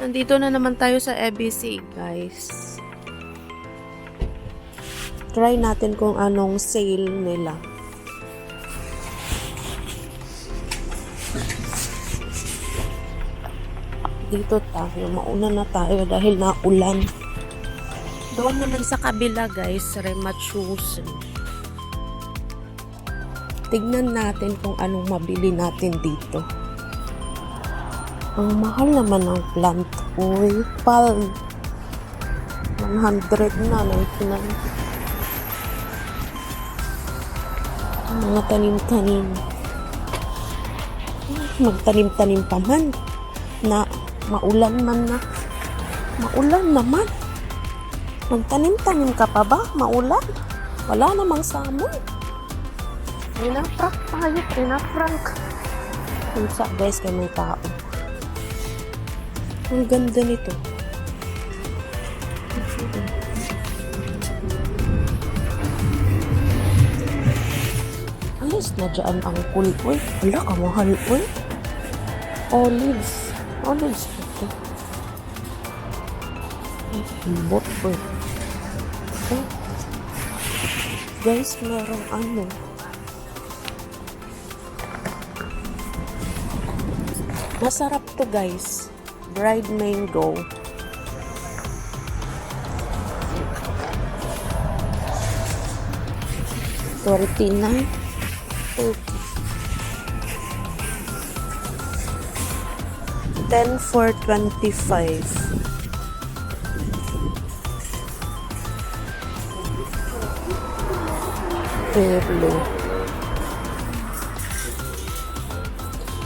Nandito na naman tayo sa EBC, guys. Try natin kung anong sale nila. Dito tayo, mauna na tayo dahil naulan. Doon naman sa kabila, guys, Remat Shoes. Tignan natin kung anong mabili natin dito. Ang mahal naman ng plant oil. Palm. 100 na, 99. Mga tanim-tanim. Magtanim-tanim pa man. Na maulan man na. Maulan naman. Magtanim-tanim ka pa ba? Maulan? Wala namang samon. Pinaprank tayo. Pinaprank. Kunsa guys kay may tao. Ang ganda nito. Ayos na dyan ang cool oil. Wala ka mahal oil. Olives. Olives ito. Bot oil. Oh. Guys, merong ano. Masarap to guys. Dried mango. $39. 10 for 25. Perlo.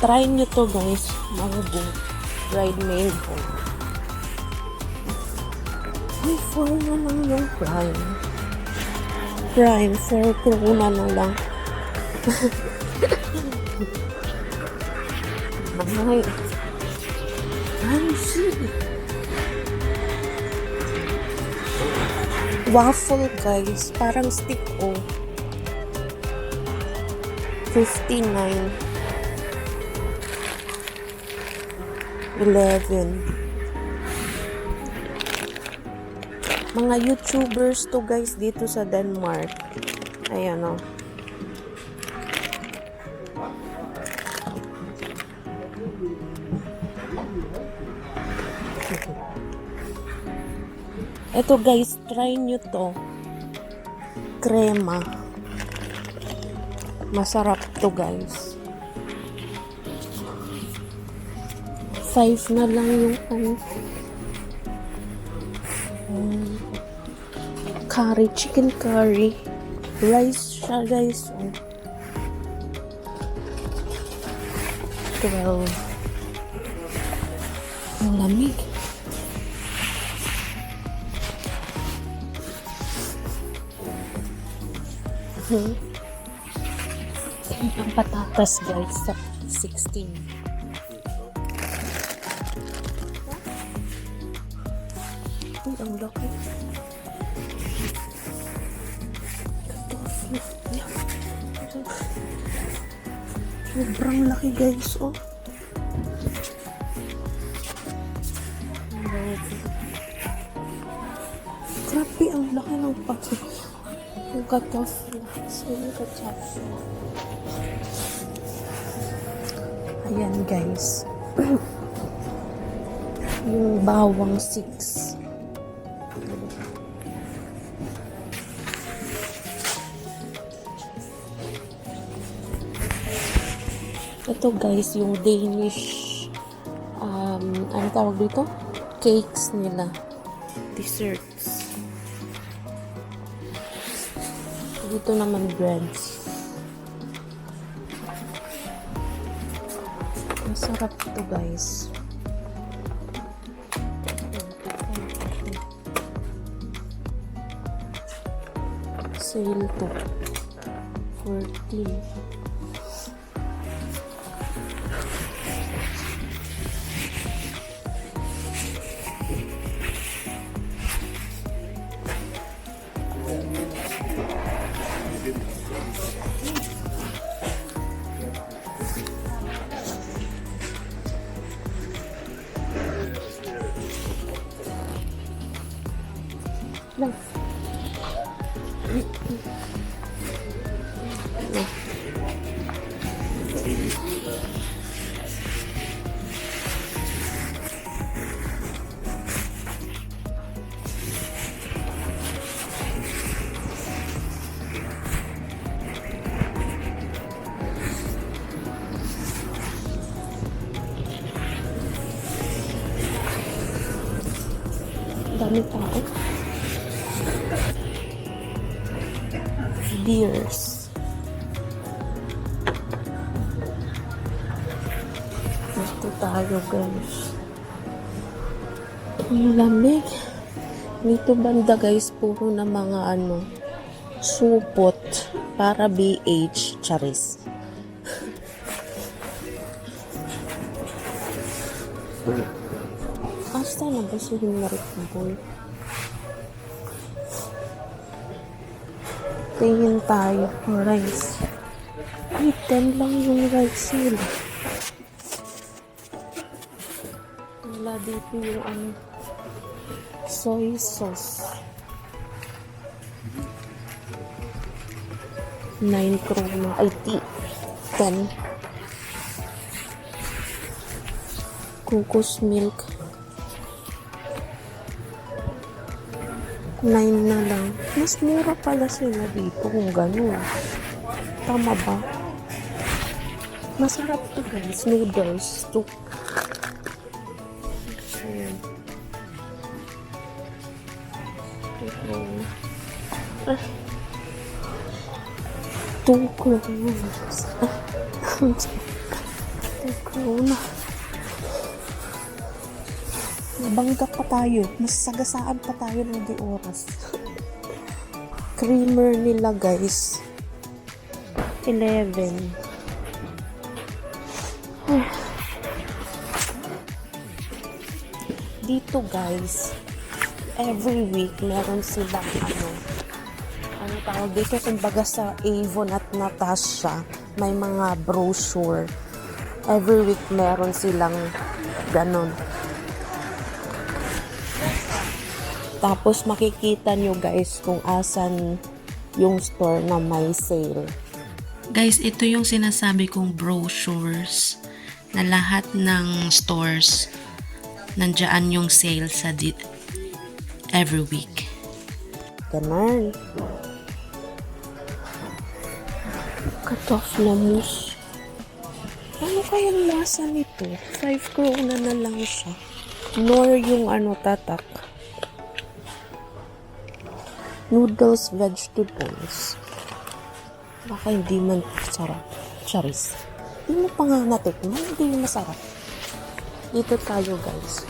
Try nyo to guys. Mango. Dried mango. Ay, 4 na lang yung prime. Prime, 4 krona na lang. Ay. Ay, shit. Waffle guys. Parang stick oh. 59. 11. Mga YouTubers to guys dito sa Denmark. Ayan o. Ito guys, try nyo to. Crema. Masarap to guys. 5 na lang yung ano. Curry, chicken curry. Rice siya guys. 12. Ang lamig. Ang patatas guys sa 16. Uy, ang laki. Sobrang laki guys, oh. Grabe, ang laki ng pati. Yung cut-off. Yung cut-off. Ayan guys. Yung bawang 6. Ito guys, yung Danish ano tawag dito? Cakes nila. Desserts. Dito naman breads. Masarap to guys. Sale to. 14. Dami tao. Beers. Dito tayo, guys. Ang lamig. Dito banda, guys, puro na mga supot para BH. Charis. Asa na ba si Hinarit na boy? Tingin tayo for rice. Ay, 10 lang yung rice nila. Wala dito yung soy sauce. 9 krona. Ay, 10. Cocos milk. 9 na lang. Mas mura pala sila dito kung gano'n. Tama ba? Masarap to, guys. Noodles. To. Ayan. Ah. 2 kronas. 2 krona. Bangga pa tayo. Mas sagasaan pa tayo ng di oras. Creamer nila, guys. 11. Dito, guys, every week meron silang ano tawag dito, kumbaga sa Avon at Natasha, may mga brochure. Every week meron silang ganon. Tapos makikita nyo, guys, kung asan yung store na may sale. Guys, ito yung sinasabi kong brochures na lahat ng stores nandiyan yung sale sa every week. Ganon. Cut-off na mousse. Ano kayang lasa nito? 5 krona na lang siya. Nor yung tatak. Noodles, vegetables. Baka hindi man sarap. Charis. Hindi mo pa nga natikman, hindi masarap. Dito tayo, guys.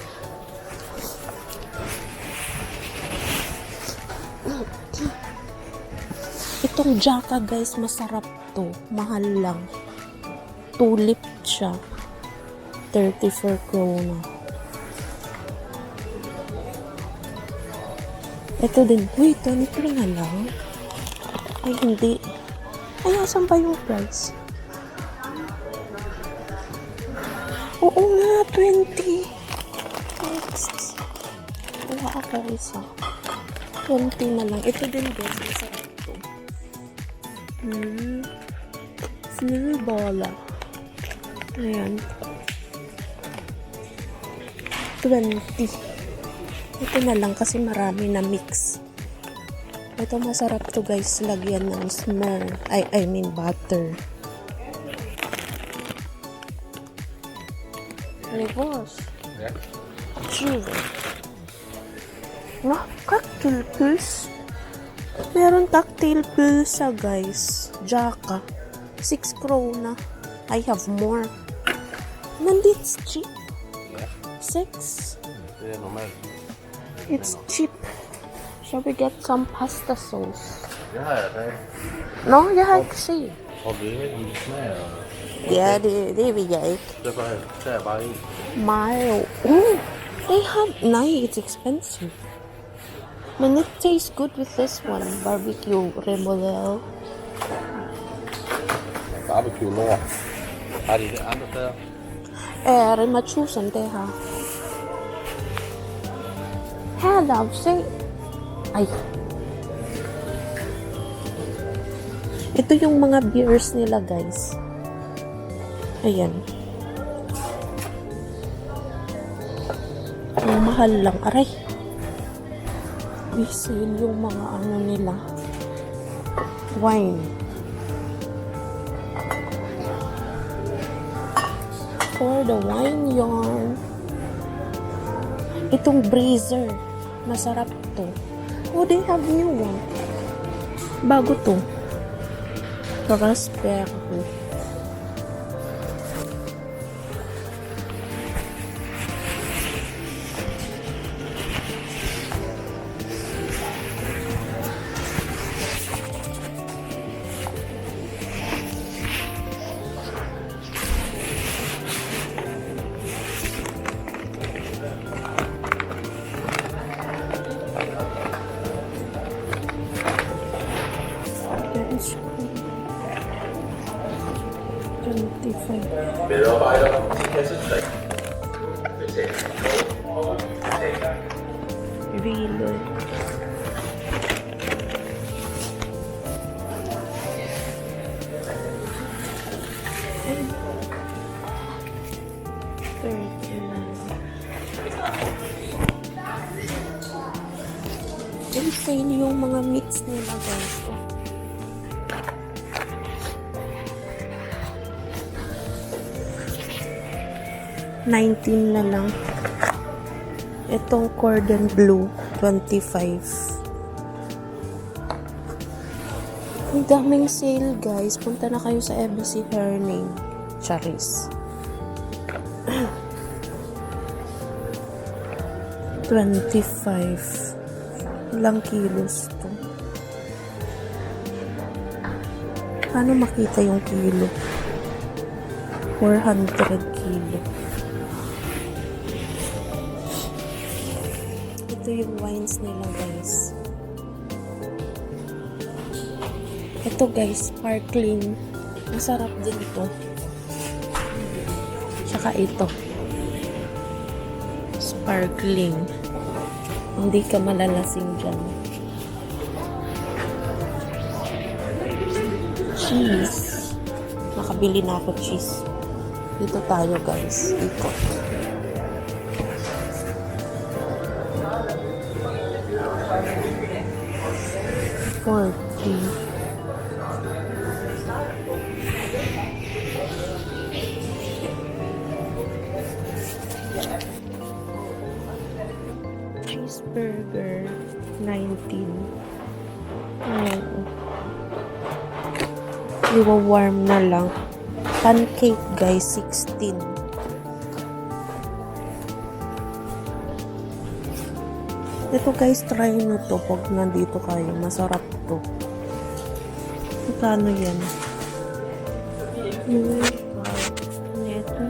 Itong jaka, guys, masarap to. Mahal lang. Tulip siya. 34 krona. Ito din. Wait, 23 na lang? Ay, hindi. Ay, asan ba yung price? Oo nga, 20. Next. Wala ako isa. 20 na lang. Ito din, guys. Masarap ito. Snowballa. Ayan. 20. Ito na lang kasi marami na mix. Ito masarap to, guys. Lagyan ng smell. I mean butter. Reverse. Yeah. True. No, cocktail pills. Meron cocktail pills guys. Jaka. 6 krona. I have more. Nandito cheap. 6. Det är normalt. It's cheap. Shall we get some pasta sauce? Det har jag det. No, jag har inte se. Har vi inte med? Ja, det vill jag inte. Det är bara i. Mayo. Oh, they have... No, it's expensive. But it tastes good with this one. Barbecue remoulade. Barbecue lår. Har de det andre steder? Rema 1000 det her. Her daw, se. Ay. Ito yung mga beers nila, guys. Ayan. Ang mahal lang. Aray. Sale yung mga nila. Wine. For the wine yarn. Itong brazier. Masarap to. Oh, they have new one. Bago to. Raspberry. That is cool. 25. Reload. Insane yung mga meats nila, guys. $19 na lang. Itong cordon bleu, $25. Ang daming sale, guys. Punta na kayo sa Embassy Herning. Charis. 25. Ilang kilos to? Paano makita yung kilo? 400 kilo. Ito yung wines nila, guys. Ito, guys, sparkling. Masarap din ito. Tsaka ito. Sparkling. Hindi ka malalasing dyan. Cheese. Nakabili na ako cheese. Dito tayo, guys. Ikot. $40. Cheeseburger, 19. Ayan. Iwa-warm na lang. Pancake, guys, 16. Ito, guys, try nyo to pag nandito kayo. Masarap to. Magkano yan? Ito.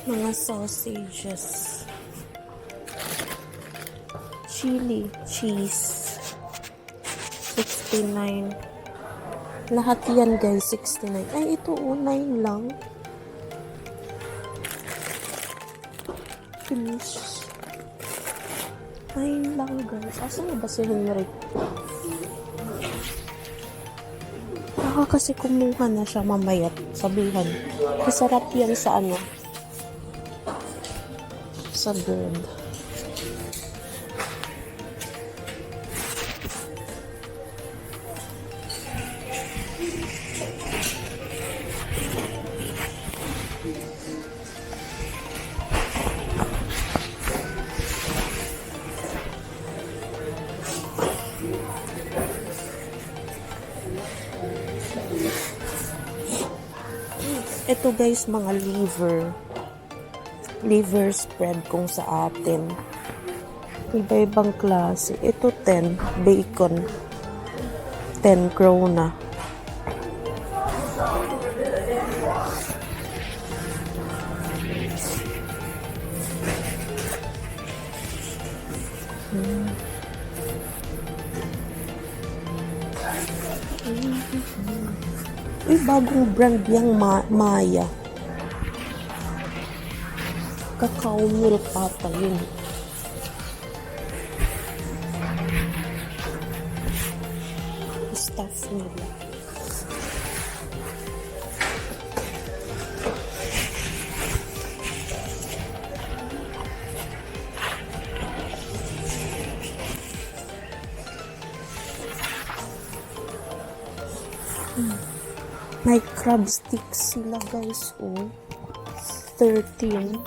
Mga sausages. Chili cheese. 69. Lahat yan, guys, 69. Ay, ito, 9 lang. Fish. 9 lang, guys. Asan na ba si Henry? Baka kasi kumuha na siya mamayat. Sabihan. Masarap yan sa ano? Sa bird. Ito, guys, mga liver spread kung sa atin. Iba-ibang klase. Ito 10, bacon. 10 krona. Uy, bagong brand yung Maya. Cacao milk ata yun. Stuff nila. May crab sticks sila guys, oh. 13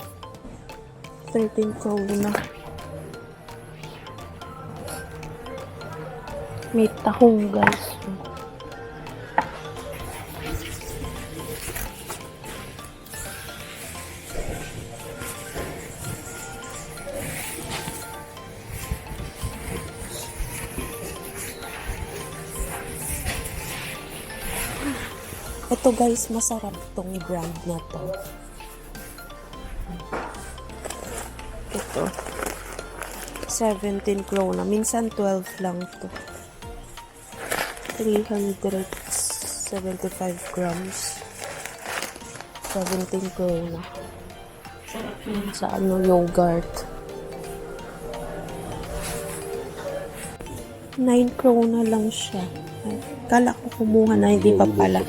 krona. May tahong guys, oh. Ito guys, masarap tong brand na to. Ito. 17 krona. Minsan 12 lang to. 375 grams. 17 krona. Sa yogurt. 9 krona lang siya. Kala ko kumuha na, hindi pa pala.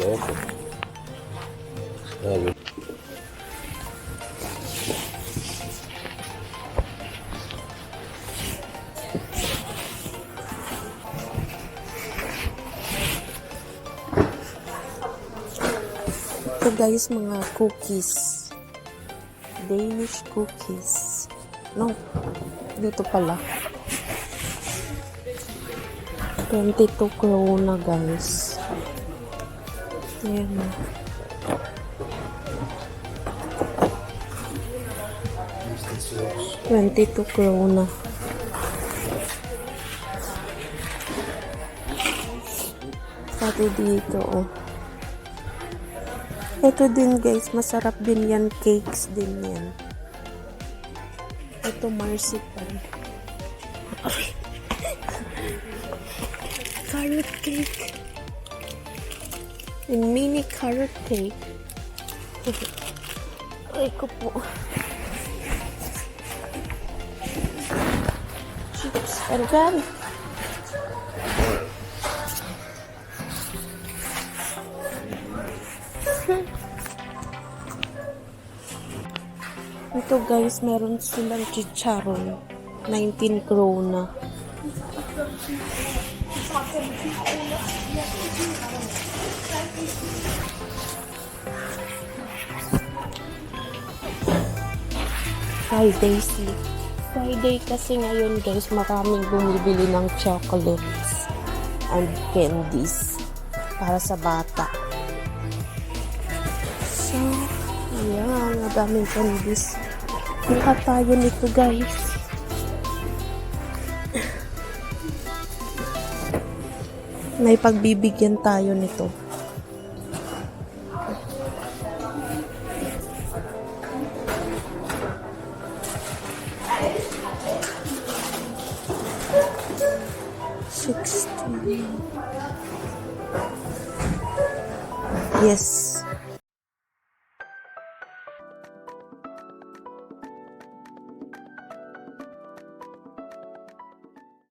Ito guys, mga cookies. Danish cookies. No, dito pala. 22 krona guys. Ayan. 22 krona. Pati dito, oh. Ito din guys, masarap din yan. Cakes din yan. Ito marzipan. Carrot cake. Yung mini carrot cake. Ay ko po. Chips. Organ. Ito guys, meron silang chicharon. 19 krona. Friday sleep. Friday kasi ngayon guys, maraming bumibili ng chocolates and candies para sa bata. So, ayan, madaming candies. Kuha tayo nito guys. May pagbibigyan tayo nito. Yes.